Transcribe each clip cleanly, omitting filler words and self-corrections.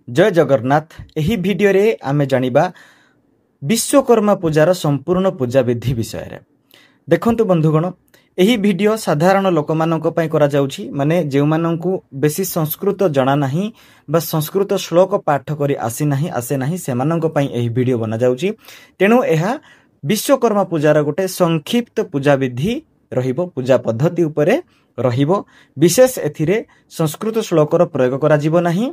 जय जगन्नाथ। एही भिडियो रे आमे जानिबा विश्वकर्मा पूजार संपूर्ण पूजा विधि विषय रे। देखंतु बंधुगण, एही भिडियो साधारण लोकमानक पई करा जाउछि, माने जेउ माननकु बेसी संस्कृत जणा नाही बा संस्कृत श्लोक पाठ करी आसे नाही सेमानक पई एही भिडियो बना जाउछि। तेनु एहा विश्वकर्मा पूजार गोटे संक्षिप्त पूजा विधि रहिबो, पूजा पद्धति उपरे रहिबो। विशेष एथिरे संस्कृत श्लोकर प्रयोग करा जिवो नाही,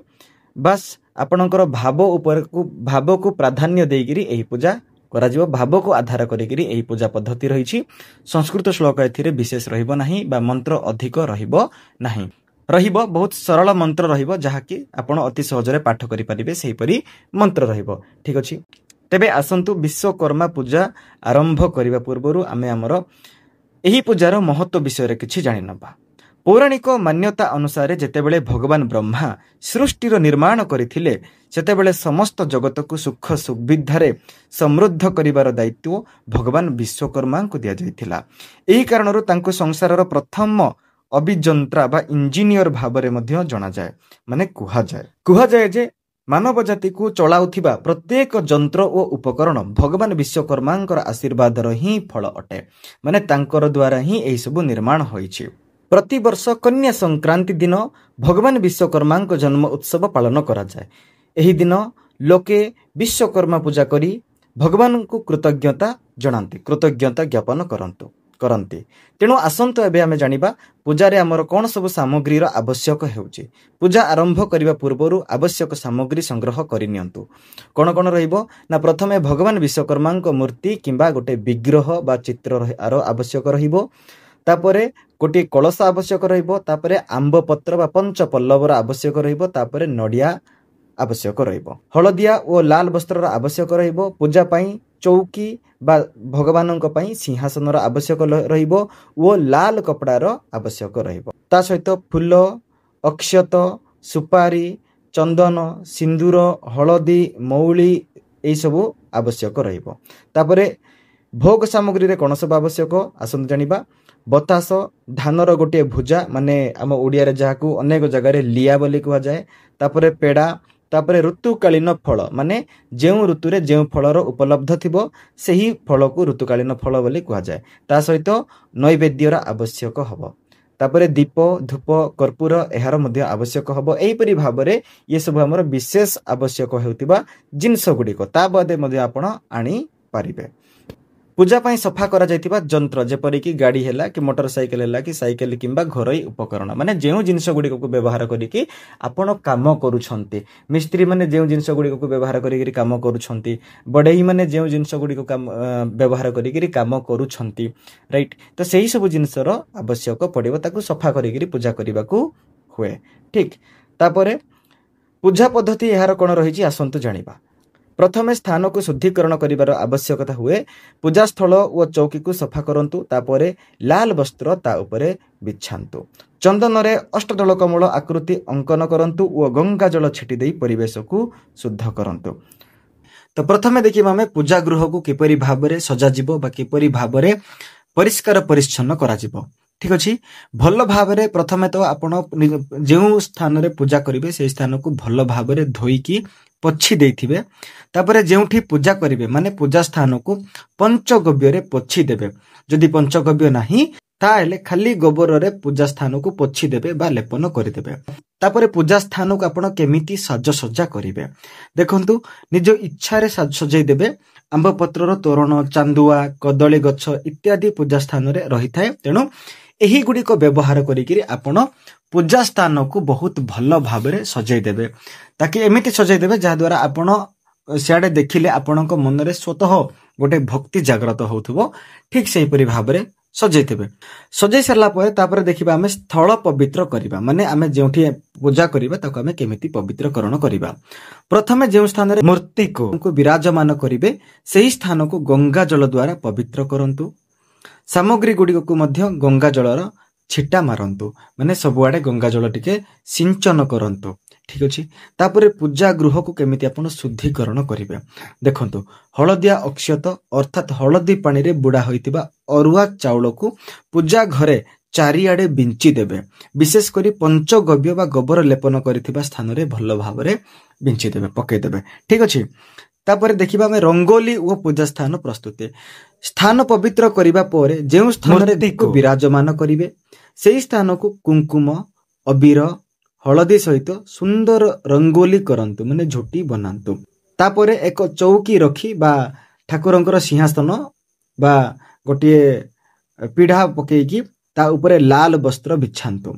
बस आपणकर भाव को प्राधान्य देगिरी एही पूजा करा जिवो। भाव को आधार करिगिरी एही पूजा पद्धति रहिछि। संस्कृत श्लोक एथिरे विशेष रहिबो नाही बा मंत्र अधिक रहिबो नाही। रहिबो बहुत सरल मंत्र रहिबो, जहा कि आपण अति सहजरे पाठ करि परिबे, सेही परि मंत्र रहिबो। ठीक अछि, तेबे आसंतु विश्वकर्मा पूजा आरंभ करिबा पूर्वरु आमे हमर एही पूजार महत्व विषय रे किछि जानि नबा। पौराणिक मान्यता अनुसार जेतेबेले भगवान ब्रह्मा सृष्टिर निर्माण करथिले, सेतेबेले समस्त जगत को सुख सुविधारे समृद्ध करिवार दायित्व भगवान विश्वकर्मा को दिया जायथिला। एही कारणरु तांको संसारर प्रथम अभियंता बा इंजीनियर भाबरे मध्ये जणा जाय, माने कुहा जाय जे मानव जाति को चलाउथिबा प्रत्येक यंत्र ओ उपकरण भगवान विश्वकर्मांकर आशीर्वादर ही फल अटे, माने तांकर द्वारा ही एही सब निर्माण होईछि। प्रति वर्ष कन्या संक्रांति दिन भगवान विश्वकर्मा जन्म उत्सव पालन करा जाए। एही दिन लोके विश्वकर्मा पूजा करी भगवान को कृतज्ञता जनांती, कृतज्ञता ज्ञापन करंती। तेणु आसंतु एबे आमे जानिबा पूजा रे हमर कोन सब सामग्री रो आवश्यक हेउची। पूजा आरंभ करिबा पूर्वरु आवश्यक सामग्री संग्रह करि नियंतु। कोन कोन रहिबो ना, प्रथमे भगवान विश्वकर्मा मूर्ति किंबा गोटे विग्रह बा चित्र आरो आवश्यक रहिबो। तापरे गोटे कलश आवश्यक रहिबो। तापरे आंब पत्र बा पंच पल्लवर आवश्यक रहिबो। तापरे नडिया आवश्यक रहिबो। हळदिया ओ लाल वस्त्रर आवश्यक रहिबो। पूजा पई चौकी बा भगवानक पई सिंहासनर आवश्यक रहिबो ओ लाल कपड़ार आवश्यक रहिबो। ता सहित फूल, अक्षत, सुपारी, चंदन, सिंदूर, हळदी, मौली एई सब आवश्यक रहिबो। तापरे भोग सामग्री रे कोन सब आवश्यक आसंत जानिबा। बतास, धानर गोटे भुजा, माने आम ओडिया रे जाहाकू अनेक जगह रे लिया बोली कहा जाए। तापरे पेड़ा, तापरे ऋतुकालीन फल, माने जेउ ऋतु रे जेउ फलर उपलब्ध थिबो सेही फल को ऋतुकालीन फल बोली कहा जाए। ता सहित नैवेद्यर आवश्यक हबो। तापरे दीप, धूप, कर्पूर एहार मध्ये आवश्यक हबो। एही परि भाबरे ये सब हमर विशेष आवश्यक हेउतिबा जिंस गुडी को ता बदे मध्ये आपण आनी पारिबे। पूजा पाई सफा करा जायतिबा यंत्र, जेपरि कि गाड़ी हैला कि मोटरसाइकिल हैला कि साइकिल किंबा घरोई उपकरण, माने जेउ जिंस गुडी को व्यवहार करिकि आपण काम करूछंती। मिस्त्री माने जेउ जिंस गुडी को व्यवहार करिकि काम करूछंती। बडेई माने जेउ जिंस गुडी को काम व्यवहार करिकि काम करूछंती, राइट। तो सेही सब जिंसर आवश्यक पड़िबो, ताकू सफा करिकि पूजा करिबाकू हुए। ठीक, तापरे पूजा पद्धति एहार कोन रहिछि आसंतु जानिबा। प्रथमे स्थान को शुद्धिकरण करिवार आवश्यकता हुए। पूजा स्थल और चौकी को सफा करंतु। तापरे लाल वस्त्र ता उपरे बिछांतु। चंदन रे अष्टदल कमल आकृति अंकन करंतु और गंगा जल छिटी देई परिवेश को शुद्ध करंतु। तो प्रथमे देखिबा हमें पूजा गृह को किपरि भाबरे सजा जिवो बा किपरि भाबरे परिष्कार परिच्छन्न करा जिवो। ठीक अछि, भल भाबरे प्रथमे तो आपण जेउ स्थान रे पूजा करिवे से स्थान को भल भाबरे धोई की पोछि देथिबे। तापरे जेउठी पूजा करिवे माने पूजा स्थान को पंचगव्य रे पोछि देबे। जदि पंचगव्य नाही ताले खाली गोबर रे पूजा स्थान को पोछि देबे बा लेपन करि देबे। तापरे पूजा स्थान को आपण केमिति सजा करिवे देखंतु, निज इच्छा रे सजाई देबे। आंब पत्रर तोरण, चांदुआ, कदली गछ इत्यादि पूजा स्थान रे रही थाए। तेणु एही गुडी को व्यवहार करिकि आपण पूजा स्थान को बहुत भल भाबरे सजाई देबे, ताकि एमिति सजाई देबे जहा द्वारा आपण सियाडे देखिले आपणक मन रे स्वतः गोटे भक्ति जागृत होउथबो। ठीक सेही परि भाबरे सजाई देबे। सजाई सरला परे तापरे देखिबा हमें स्थल पवित्र करिबा, माने हमें जेउठी पूजा करिबा ताको हमें केमिति पवित्रकरण करिबा। प्रथमे जेउ स्थान रे मूर्ति को विराजमान करिवे सेही स्थान को गंगा जल द्वारा पवित्र करंतु। सामग्री गुडी को मध्य गंगा जलर छिटा मारंतु, माने सबुआडे गंगा जल टिके सिंचन करंतु। ठीक अछि, तापरे पूजा गृह को केमिति आपण शुद्धिकरण करिवे देखंतु। हळदिया अक्षत अर्थात हळदी पानी रे बुडा होइतिबा अरुआ चाउल को पूजा घरे ଚାରିଆଡେ ବିଞ୍ଚି ଦେବେ। ବିଶେଷ କରି ପଞ୍ଚଗବ୍ୟ ବା ଗୋବର ଲେପନ କରିଥିବା ସ୍ଥାନରେ ଭଲ ଭାବରେ ବିଞ୍ଚି ଦେବେ, ପକେଇଦେବେ। ଠିକ ଅଛି। ତାପରେ ଦେଖିବା ଆମେ ରଙ୍ଗୋଲି ଓ ପୂଜା ସ୍ଥାନ ପ୍ରସ୍ତୁତି। ସ୍ଥାନ ପବିତ୍ର କରିବା ପରେ ଯେଉଁ ସ୍ଥାନରେ ବିରାଜମାନ କରିବେ ସେହି ସ୍ଥାନକୁ କୁଙ୍କୁମ, ଅବିର, ହଳଦୀ ସହିତ ସୁନ୍ଦର ରଙ୍ଗୋଲି କରନ୍ତୁ, ମାନେ ଝୋଟି ବନାନ୍ତୁ। ତାପରେ ଏକ ଚୌକି ରଖି ବା ଠାକୁରଙ୍କର ସିଂହାସନ ବା ଗୋଟିଏ ପିଢା ପକେଇକି ତା ଉପରେ ଲାଲ ବସ୍ତ୍ର ବିଛାନ୍ତୁ।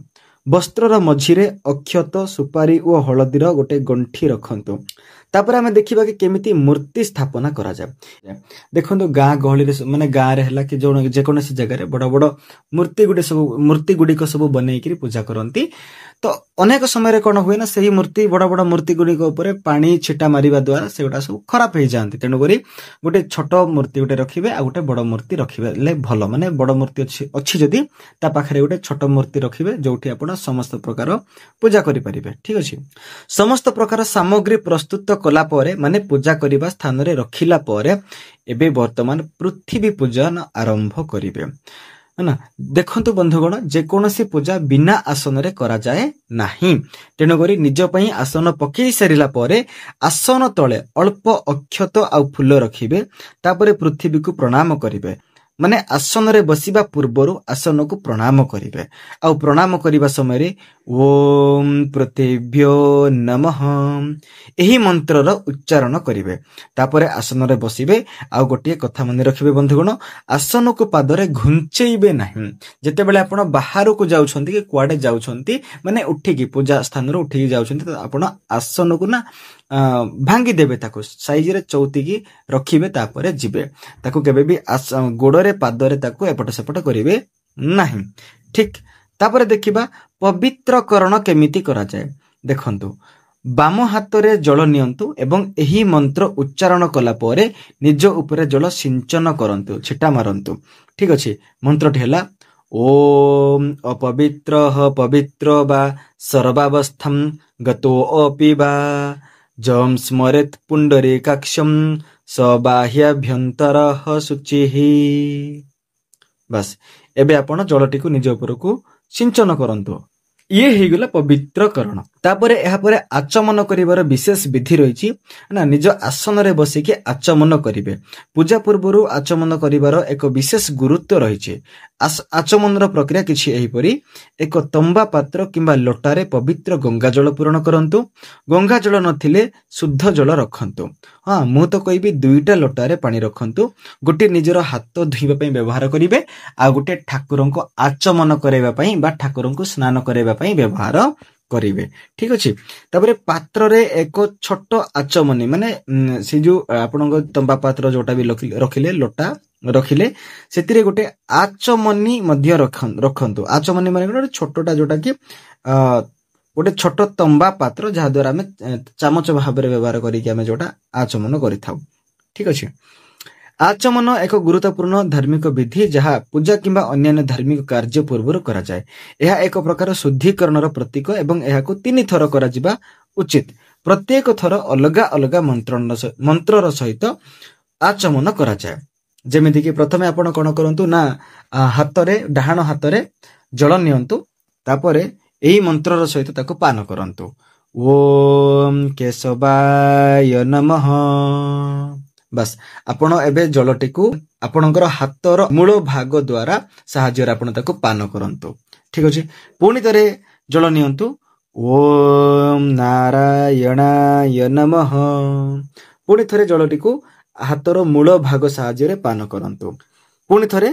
ବସ୍ତ୍ରର ମଝିରେ ଅକ୍ଷତ, ସୁପାରି ଓ ହଳଦୀର ଗୋଟେ ଗଣ୍ଠି ରଖନ୍ତୁ। ତାପରେ ଆମେ ଦେଖିବା କି କେମିତି ମୂର୍ତ୍ତି ସ୍ଥାପନା କରାଯାଏ। ଦେଖନ୍ତୁ ଗାଁ ଗହଳିରେ ମାନେ ଗାଁରେ ହେଲା କି ଯେକୌଣସି ଜାଗାରେ ବଡ ବଡ ମୂର୍ତ୍ତି ଗୁଡ଼ିକ ସବୁ ବନେଇକିରି ପୂଜା କରନ୍ତି। ତ ଅନେକ ସମୟରେ କଣ ହୁଏ ନା ସେହି ବଡ ବଡ ମୂର୍ତ୍ତି ଗୁଡ଼ିକ ଉପରେ ପାଣି ଛିଟା ମାରିବା ଦ୍ୱାରା ସେଗୁଡା ସବୁ ଖରାପ ହେଇଯାଆନ୍ତି। ତେଣୁକରି ଗୋଟେ ଛୋଟ ମୂର୍ତ୍ତି ଗୋଟେ ରଖିବେ ଆଉ ଗୋଟେ ବଡ ମୂର୍ତ୍ତି ରଖିବେ ହେଲେ ଭଲ। ମାନେ ବଡ ମୂର୍ତ୍ତି ଅଛି ଯଦି ତା ପାଖରେ ଗୋଟେ ଛୋଟ ମୂର୍ତ୍ତି ରଖିବେ ଯୋଉଠି ଆପଣ ସମସ୍ତ ପ୍ରକାର ପୂଜା କରିପାରିବେ। ଠିକ ଅଛି। ସମସ୍ତ ପ୍ରକାର ସାମଗ୍ରୀ ପ୍ରସ୍ତୁତ କଲା ପରେ ମାନେ ପୂଜା କରିବା ସ୍ଥାନରେ ରଖିଲା ପରେ ଏବେ ବର୍ତ୍ତମାନ ପୃଥିବୀ ପୂଜନ ଆରମ୍ଭ କରିବେ ନା। ଦେଖନ୍ତୁ ବନ୍ଧୁଗଣ, ଯେକୌଣସି ପୂଜା ବିନା ଆସନରେ କରାଯାଏ ନାହିଁ। ତେଣୁକରି ନିଜ ପାଇଁ ଆସନ ପକେଇ ସାରିଲା ପରେ ଆସନ ତଳେ ଅଳ୍ପ ଅକ୍ଷତ ଆଉ ଫୁଲ ରଖିବେ। ତାପରେ ପୃଥିବୀକୁ ପ୍ରଣାମ କରିବେ। ମାନେ ଆସନରେ ବସିବା ପୂର୍ବରୁ ଆସନକୁ ପ୍ରଣାମ କରିବେ। ଆଉ ପ୍ରଣାମ କରିବା ସମୟରେ ଓମ୍ ପୃଥିଭ୍ୟୋ ନମଃ ଏହି ମନ୍ତ୍ରର ଉଚ୍ଚାରଣ କରିବେ। ତାପରେ ଆସନରେ ବସିବେ। ଆଉ ଗୋଟିଏ କଥା ମନେ ରଖିବେ ବନ୍ଧୁଗଣ, ଆସନକୁ ପାଦରେ ଘୁଞ୍ଚେଇବେ ନାହିଁ। ଯେତେବେଳେ ଆପଣ ବାହାରକୁ ଯାଉଛନ୍ତି କି କୁଆଡେ ଯାଉଛନ୍ତି, ମାନେ ଉଠିକି ପୂଜା ସ୍ଥାନରୁ ଉଠିକି ଯାଉଛନ୍ତି, ତ ଆପଣ ଆସନକୁ ନା ଭାଙ୍ଗି ଦେବେ, ତାକୁ ସାଇଜରେ ଚଉତିକି ରଖିବେ, ତାପରେ ଯିବେ। ତାକୁ କେବେ ବି ଗୋଡରେ ପାଦରେ ତାକୁ ଏପଟ ସେପଟ କରିବେ ନାହିଁ। ଠିକ। ତାପରେ ଦେଖିବା ପବିତ୍ରକରଣ କେମିତି କରାଯାଏ। ଦେଖନ୍ତୁ, ବାମ ହାତରେ ଜଳ ନିଅନ୍ତୁ ଏବଂ ଏହି ମନ୍ତ୍ର ଉଚ୍ଚାରଣ କଲା ପରେ ନିଜ ଉପରେ ଜଳ ସିଞ୍ଚନ କରନ୍ତୁ, ଛିଟା ମାରନ୍ତୁ। ଠିକ ଅଛି। ମନ୍ତ୍ରଟି ହେଲା ଓମ୍ ଅପବିତ୍ରଃ ପବିତ୍ର ବା ସର୍ବାବସ୍ଥାଂ ଗତୋ ଅପି ବା ଜମ୍ ସ୍ମରେତ୍ ପୁଣ୍ଡରୀକାକ୍ଷଂ ସ ବାହ୍ୟାଭ୍ୟନ୍ତରଃ ଶୁଚିଃ। ବାସ୍, ଏବେ ଆପଣ ଜଳଟିକୁ ନିଜ ଉପରକୁ ସିଞ୍ଚନ କରନ୍ତୁ। ଇଏ ହେଇଗଲା ପବିତ୍ରକରଣ। ତାପରେ ଏହାପରେ ଆଚମନ କରିବାର ବିଶେଷ ବିଧି ରହିଛି ନା। ନିଜ ଆସନରେ ବସିକି ଆଚମନ କରିବେ। ପୂଜା ପୂର୍ବରୁ ଆଚମନ କରିବାର ଏକ ବିଶେଷ ଗୁରୁତ୍ୱ ରହିଛି। ଆଚମନର ପ୍ରକ୍ରିୟା କିଛି ଏହିପରି। ଏକ ତମ୍ବା ପାତ୍ର କିମ୍ବା ଲୋଟାରେ ପବିତ୍ର ଗଙ୍ଗା ଜଳ ପୂରଣ କରନ୍ତୁ। ଗଙ୍ଗା ଜଳ ନଥିଲେ ଶୁଦ୍ଧ ଜଳ ରଖନ୍ତୁ। ହଁ, ମୁଁ ତ କହିବି 2ଟା ଲୋଟାରେ ପାଣି ରଖନ୍ତୁ। ଗୋଟିଏ ନିଜର ହାତ ଧୋଇବା ପାଇଁ ବ୍ୟବହାର କରିବେ, ଆଉ ଗୋଟେ ଠାକୁରଙ୍କୁ ଆଚମନ କରାଇବା ପାଇଁ ବା ଠାକୁରଙ୍କୁ ସ୍ନାନ କରାଇବା ପାଇଁ ବ୍ୟବହାର କରିବେ। ଠିକ ଅଛି। ତାପରେ ପାତ୍ରରେ ଏକ ଛୋଟ ଆଚମନି, ମାନେ ସେ ଯୋଉ ଆପଣଙ୍କ ତମ୍ବା ପାତ୍ର ଯୋଉଟା ବି ରଖିଲେ, ଲୋଟା ରଖିଲେ, ସେଥିରେ ଗୋଟେ ଆଚମନି ମଧ୍ୟ ରଖନ୍ତୁ। ଆଚମନି ମାନେ ଗୋଟେ ଛୋଟଟା ଯୋଉଟା କି ଗୋଟେ ଛୋଟ ତମ୍ବା ପାତ୍ର, ଯାହା ଦ୍ୱାରା ଆମେ ଚାମଚ ଭାବରେ ବ୍ୟବହାର କରିକି ଆମେ ଯୋଉଟା ଆଚମନ କରିଥାଉ। ଠିକ ଅଛି। ଆଚମନ ଏକ ଗୁରୁତ୍ୱପୂର୍ଣ୍ଣ ଧାର୍ମିକ ବିଧି ଯାହା ପୂଜା କିମ୍ବା ଅନ୍ୟାନ୍ୟ ଧାର୍ମିକ କାର୍ଯ୍ୟ ପୂର୍ବରୁ କରାଯାଏ। ଏହା ଏକ ପ୍ରକାର ଶୁଦ୍ଧିକରଣର ପ୍ରତୀକ ଏବଂ ଏହାକୁ 3 ଥର କରାଯିବା ଉଚିତ। ପ୍ରତ୍ୟେକ ଥର ଅଲଗା ଅଲଗା ମନ୍ତ୍ରର ସହିତ ଆଚମନ କରାଯାଏ। ଯେମିତିକି ପ୍ରଥମେ ଆପଣ କଣ କରନ୍ତୁ ନା, ଡାହାଣ ହାତରେ ଜଳ ନିଅନ୍ତୁ। ତାପରେ ଏହି ମନ୍ତ୍ରର ସହିତ ତାକୁ ପାନ କରନ୍ତୁ। ଓମ୍ କେଶବାୟ ନମଃ। ବାସ୍, ଆପଣ ଏବେ ଜଳଟିକୁ ଆପଣଙ୍କର ହାତର ମୂଳ ଭାଗ ଦ୍ୱାରା ସାହାଯ୍ୟରେ ଆପଣ ତାକୁ ପାନ କରନ୍ତୁ। ଠିକ ଅଛି। ପୁଣି ଥରେ ଜଳ ନିଅନ୍ତୁ। ଓମ୍ ନାରାୟଣାୟ ନମଃ। ପୁଣି ଥରେ ଜଳଟିକୁ ହାତର ମୂଳ ଭାଗ ସାହାଯ୍ୟରେ ପାନ କରନ୍ତୁ। ପୁଣି ଥରେ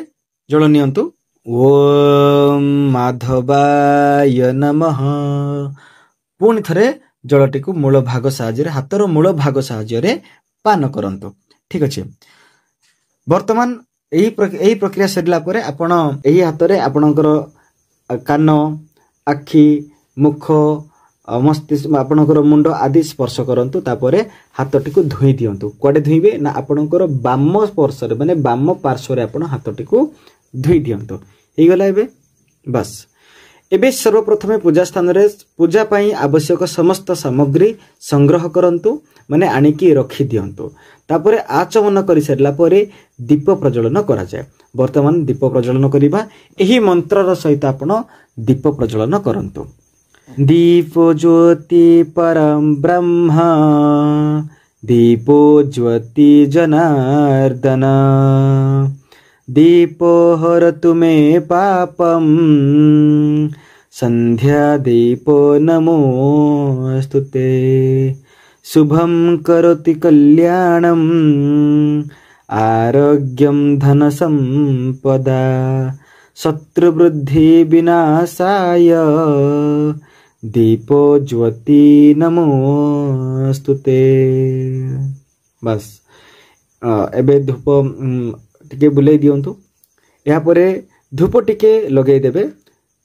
ଜଳ ନିଅନ୍ତୁ। ଓମ୍ ମାଧବାୟ ନମଃ। ପୁଣି ଥରେ ଜଳଟିକୁ ମୂଳ ଭାଗ ସାହାଯ୍ୟରେ, ହାତର ମୂଳ ଭାଗ ସାହାଯ୍ୟରେ ପାନ କରନ୍ତୁ। ଠିକ ଅଛି। ବର୍ତ୍ତମାନ ଏହି ପ୍ରକ୍ରିୟା ସରିଲା ପରେ ଆପଣ ଏହି ହାତରେ ଆପଣଙ୍କର କାନ, ଆଖି, ମୁଖ, ମସ୍ତିଷ୍କ, ଆପଣଙ୍କର ମୁଣ୍ଡ ଆଦି ସ୍ପର୍ଶ କରନ୍ତୁ। ତାପରେ ହାତଟିକୁ ଧୋଇ ଦିଅନ୍ତୁ। କୁଆଡେ ଧୋଇବେ ନା, ଆପଣଙ୍କର ବାମ ସ୍ପର୍ଶରେ, ମାନେ ବାମ ପାର୍ଶ୍ୱରେ ଆପଣ ହାତଟିକୁ ଧୋଇ ଦିଅନ୍ତୁ। ହେଇଗଲା ଏବେ। ବାସ୍, एबे सर्वप्रथमे पूजा स्थान रे पूजा पाई आवश्यक समस्त सामग्री संग्रह करंतु माने आनिकी रखी दियंतु। तापरे आचमन करि सरला परे दीप प्रज्वलन करा जाय। वर्तमान दीप प्रज्वलन करिबा एही मंत्रर सहित आपण दीप प्रज्वलन करंतु। दीपो ज्योति परम ब्रह्म दीपो ज्योति जनार्दन दीपो हरतु मे पापम संध्या दीपो नमोस्तुते शुभम करोति कल्याणम आरोग्यम धन संपदा शत्रुवृद्धि विनाशाय दीपो ज्योति नमोस्तुते। बस एबे धूप टिके बुले दियंतु। या परे धूप टिके लगेई देबे।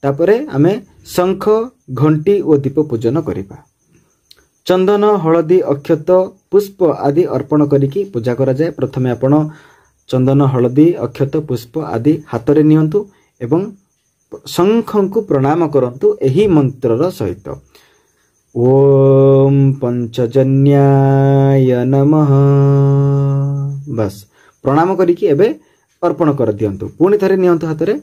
तापरे आमे शंख घंटी और दीप पूजन करिबा। चंदन हलदी अक्षत पुष्प आदि अर्पण करिकी पूजा करा जाय। प्रथमे आपण चंदन हलदी अक्षत पुष्प आदि हाथ रे नियंतु एवं शंख को प्रणाम करंतु एही मंत्रर सहित। ओम पंचजन्याय नमः। बस प्रणाम करिकी एबे अर्पण कर दियंतु। पुणी थरे नियंतु हाथ रे।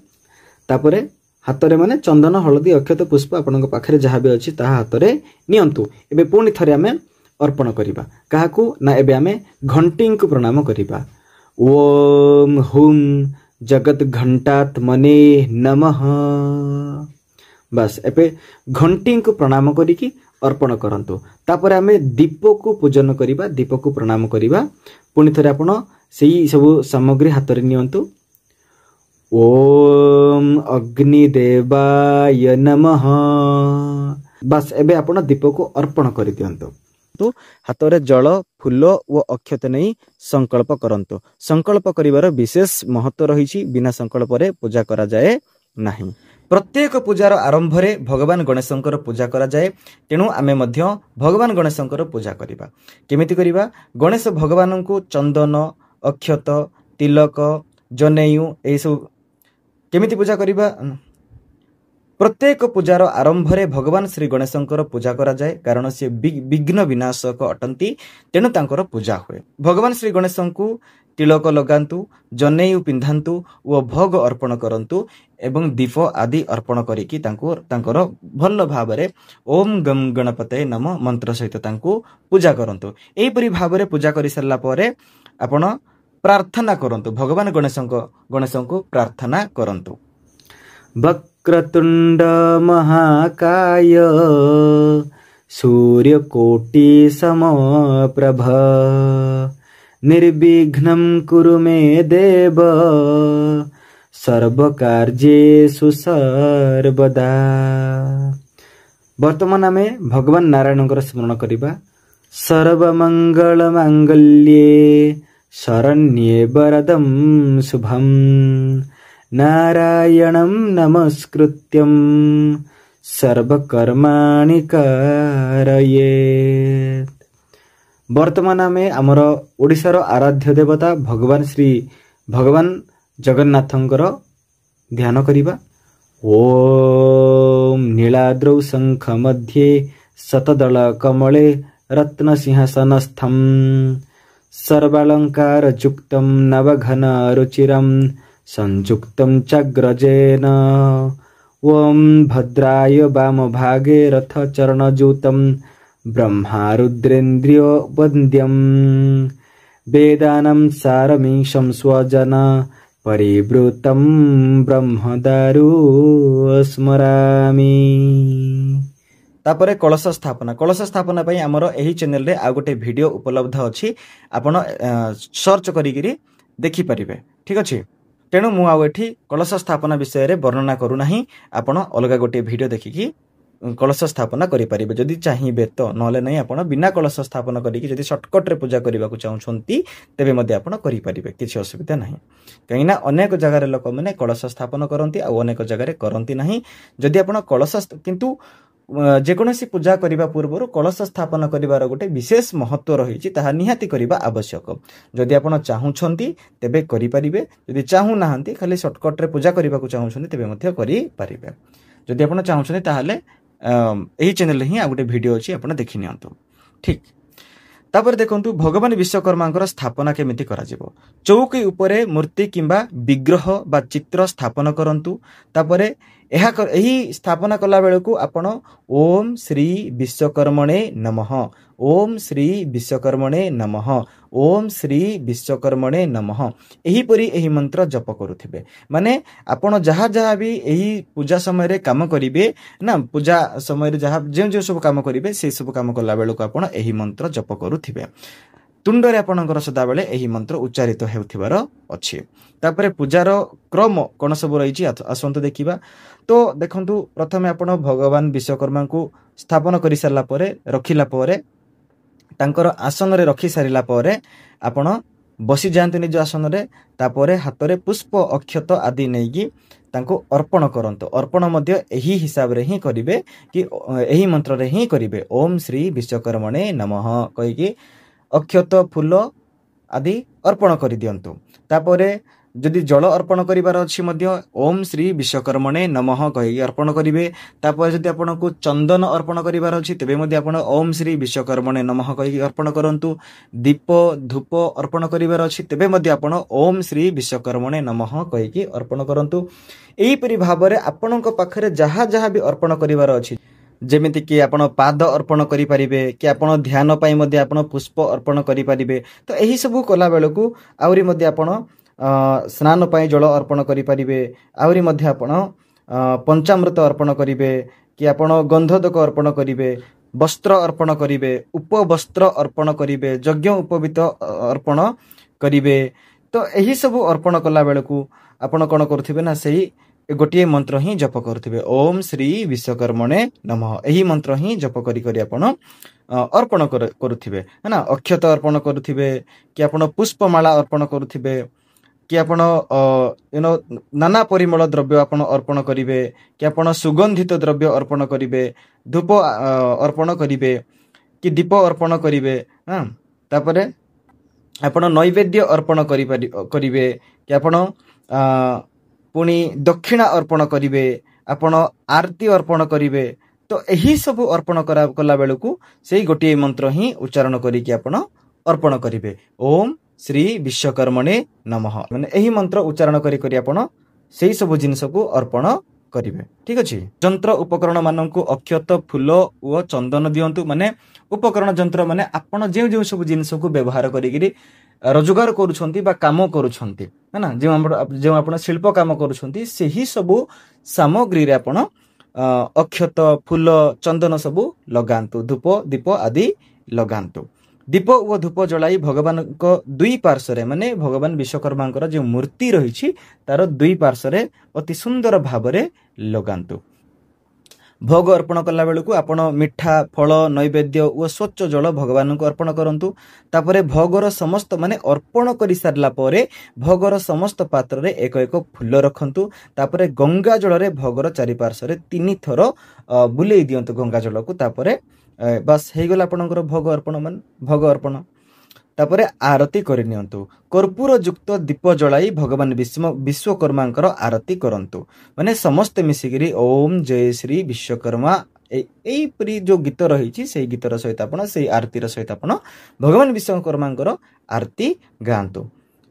तापरे हाथ रे माने चंदन हलदी अक्षत पुष्प आपनक पाखरे जहा भी अछि ताहा हाथ रे नियंतु। एबे पुणी थरे आमे अर्पण करिबा। काहाकू ना एबे आमे घंटी को प्रणाम करिबा। ओम हुम जगत घंटात्मने नमः। बस एबे घंटी को प्रणाम करिकी अर्पण करंतु। तापर आमे दीप को पूजन करिबा। दीप को प्रणाम करिबा। पुणी थरे आपण सेही सब सामग्री हाथ रे नियंतु। ओम अग्निदेवाय नमः। बस एबे आपण दीप को अर्पण करि दियंतु। तो हाथ रे जल फूल और अक्षत नहीं संकल्प करंतु। संकल्प करिवार विशेष महत्व रही। बिना संकल्प रे पूजा करा जाए नहीं। प्रत्येक पूजार आरंभ रे भगवान गणेशंकर पूजा करा जाए। तेणु आमे मध्य भगवान गणेशंकर पूजा करिबा। केमिति करिबा? गणेश भगवान को चंदन अक्षत तिलक जनेयु ए सब केमिति पूजा करिबा? प्रत्येक पूजार आरंभ रे भगवान श्री गणेशंकर पूजा करा जाए। कारण से विघ्न विनाशक अटंती। तेणु तांकर पूजा हुए। भगवान श्री गणेशंकु तिलक लगांतु जनेयु पिंधांतु और भोग अर्पण करंतु एवं दीप आदि अर्पण करिकी तांकर भल भाव रे ओम गम गणपते नम मंत्र सहित तांकु पूजा करंतु। एही परि भाव रे पूजा करि सरला परे आपण प्रार्थना करंतु। भगवान गणेशंकु प्रार्थना करंतु। वक्रतुंड महाकाय सूर्यकोटि समप्रभ निर्विघ्नं कुरु मे देव सर्वकार्येषु सर्वदा। वर्तमान आमे भगवान नारायणଙ୍କର स्मरण करिबा। सर्वमंगल मांगल्ये शरण्ये वरदं शुभं नारायणं नमस्कृत्यं सर्वकर्माणि कारयेत्। वर्तमान आमे आमर ओडिशार आराध्य देवता भगवान जगन्नाथंकर ध्यान करिबा। ओम नीलाद्रौ शंख मध्ये शतदल कमले रत्न सिंहासनस्थं सर्वालंकार युक्तं नवघन रुचिरं संयुक्तं चग्रजेन ओम भद्राय वाम भागे रथ चरणजूतं ब्रह्मा रुद्रेन्द्रिय वन्द्यं वेदानं सारमीशं स्वजन परिवृतं ब्रह्मदारु स्मरामि। तापरे कलश स्थापना पई हमर एही चैनल रे आ गोटे वीडियो उपलब्ध अछि। आपण सर्च करिगिरी देखि परिबे। ठीक अछि। तेणु मु आउ एठी कलश स्थापना विषय रे वर्णना करू नाही। आपण अलगा गोटे वीडियो देखिकी कलश स्थापना करि परिबे जदि चाहिबे तो। नले नै आपण बिना कलश स्थापना करिकी जदि शॉर्टकट रे पूजा करबा को चाहछंती तेबे मध्ये आपण करि परिबे। किछि असुविधा नाही। कहिना अनेक जगह रे लोक माने कलश स्थापना करंती आ अनेक जगह रे करंती नाही। जदि आपण कलश किंतु जेकोसी पूजा करने पूर्व कलश स्थापन कर गोटे विशेष महत्व रही ताहा निहाती करबा आवश्यक। जदि आपण चाहूछंती तेबे करि परिबे। जदि चाहू नाहंती खाली शॉर्टकट रे पूजा करबा को चाहूछंती तेबे मध्ये करि परिबे। जदि आपण चाहूछन ताहले एही चैनल ही आ गोटे वीडियो अछि आपण देखि नियंतु ठीक। तापर देखंतु भगवान विश्वकर्मा स्थापना केमिति करा जिवो। चौकी उपरे मूर्ति किंबा विग्रह बा चित्र स्थापन करंतु। तापरे एही स्थापना कला बेलकु आपण ओम श्री विश्वकर्मणे नमः, ओम श्री विश्वकर्मणे नमः, ओम श्री विश्वकर्मणे नमः एही परी एही मंत्र जप करुथिबे। माने आपण जहा जहा भी एही पूजा समय रे काम करिवे ना, पूजा समय रे जहा जे सब काम करिवे से सब काम कला बेलकु आपण एही मंत्र जप करुथिबे। तुंडरे आपणकर सदाबेले एही मंत्र उच्चारित हेउथिबार अछि। तापरे पूजार क्रम कोन सब रहिछि आसंतु देखिबा। तो देखंतु प्रथमे आपण भगवान विश्वकर्मा को स्थापन करि सारला परे रखिला परे तांकर आसन रे रखि सारिला परे आपण बसी जांतु निज आसन रे। तापरे हाथ रे पुष्प अक्षत आदि नेगी तांको अर्पण करंतु। अर्पण मध्य एही हिसाब रे ही करिवे कि एही मंत्र रे ही करिवे ओम श्री विश्वकर्मणे नमः कहि कि अक्षत फूल आदि अर्पण करि दियंतु। तापरे जदि जल अर्पण करिवार अछि मध्य ओम श्री विश्वकर्मणे नमः कहि अर्पण करिवे। तापर जदि आपनको चंदन अर्पण करिवार अछि तबे मध्य आपण ओम श्री विश्वकर्मणे नमः कहि अर्पण करंतु। दीप धूप अर्पण करिवार अछि तबे मध्य आपण ओम श्री विश्वकर्मणे नमः कहि अर्पण करंतु। एही परि भाबरे आपणक पाखरे जहा जहा भी अर्पण करिवार अछि जेमिति कि आपण पाद अर्पण करि परिबे कि आपण ध्यान पई मध्ये आपण पुष्प अर्पण करि परिबे। तो एही सब कला बेलकु आउरी मध्ये आपण स्नान पई जल अर्पण करि परिबे। आउरी मध्ये आपण पंचामृत अर्पण करिवे कि आपण गंधोदक अर्पण करिवे, वस्त्र अर्पण करिवे, उपवस्त्र अर्पण करिवे, यज्ञ उपवीत अर्पण करिवे। तो एही सब अर्पण कला बेलकु आपण कोन करथिबे ना सेही गोटे मंत्र ही जप करथिबे ओम श्री विश्वकर्मणे नमः। एही मंत्र ही जप करी करी आपण अर्पण करुथिबे है ना। अक्षत अर्पण करुथिबे कि आपण पुष्पमाला अर्पण करुथिबे कि आपण नाना परिमल द्रव्य आपण अर्पण करिवे कि आपण सुगंधित द्रव्य अर्पण करिवे, धूप अर्पण करिवे कि दीप अर्पण करिवे। हां तापरे आपण नैवेद्य अर्पण करिवे कि आपण पुणी दक्षिणा अर्पण करिवे, आपण आरती अर्पण करिवे। तो एही सब अर्पण कला बेलकु सेही गोटे मंत्र ही उच्चारण करी कि आपण अर्पण करिवे ओम श्री विश्वकर्मणे नमः। माने एही मंत्र उच्चारण करी करी आपण सेही सब जिनिस को अर्पण करिवे ठीक अछि। यंत्र उपकरण माननकु अक्षत फूल ओ चंदन दियंतु। माने उपकरण यंत्र माने आपण जे जे सब जिनिस को व्यवहार करी रोजगार करूछंती बा काम करूछंती है ना। जे आपण शिल्प काम करूछंती सेही सब सामग्री रे आपण अक्षत फूल चंदन सब लगांतु, धूप दीप आदि लगांतु। दीप और धूप जलाई भगवान को दुई पार्श्व माने भगवान विश्वकर्मा जो मूर्ति रही तार दुई पार्श्व अति सुंदर भाव लगांतु। भोग अर्पण कला बेलू आपण मिठा फल नैवेद्य और स्वच्छ जल भगवान को अर्पण करंतु। तापरे भोगर समस्त माने अर्पण कर सारला परे भोगर समस्त पात्र रे एक एक फूल रखंतु। तापरे गंगा जल रे भोगर चारि पार्श्व रे 3 थर बुलेई दियंतु गंगा जल को। तापरे बस हे गला आपनकर भोग अर्पण मान भोग अर्पण। तापरे आरती करनियंतु। कर्पूर युक्त दीप जलाई भगवान विश्वकर्मांकर आरती करंतु। माने समस्त मिसिगिरी ओम जय श्री विश्वकर्मा एई परी जो गीत रही से गीतर सहित आपण से आरतीर सहित आपण भगवान विश्वकर्मांकर आरती गांतु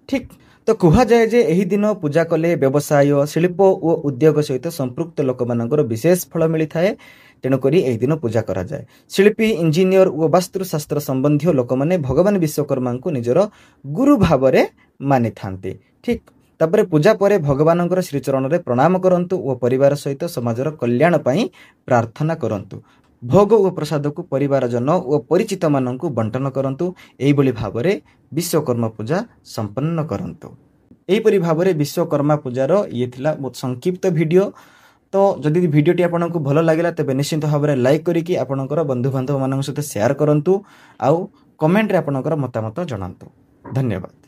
ठीक। तो कह जाए जे एही दिन पूजा कले व्यवसाय शिल्प और उद्योग सहित संपृक्त लोक मानकर विशेष फल मिली थाए। तेणुकरी एही दिन पूजा करा जाए। शिल्पी इंजीनियर और वास्तुशास्त्र संबंधी लोक माने भगवान विश्वकर्मा को निजर गुरु भाव में मानि थांते ठीक। तापरे पूजा परे भगवानंकर श्रीचरण रे प्रणाम करंतु और परिवार सहित समाजर कल्याण पई प्रार्थना करंतु। भोग और प्रसाद को परिवार जन और परिचित माननकु बंटन करंतु। एही बली भाव में विश्वकर्मा पूजा संपन्न करंतु। एही परी भाव में विश्वकर्मा पूजार ये थिला बहुत संक्षिप्त वीडियो। तो जदि वीडियोटी आपको भल लगे तेज निश्चित भाव में लाइक करिकी आपणकर बंधु बांधव मान सहित शेयर करंतु। आउ कमेंट रे आपणकर मतामत जणांतु। धन्यवाद।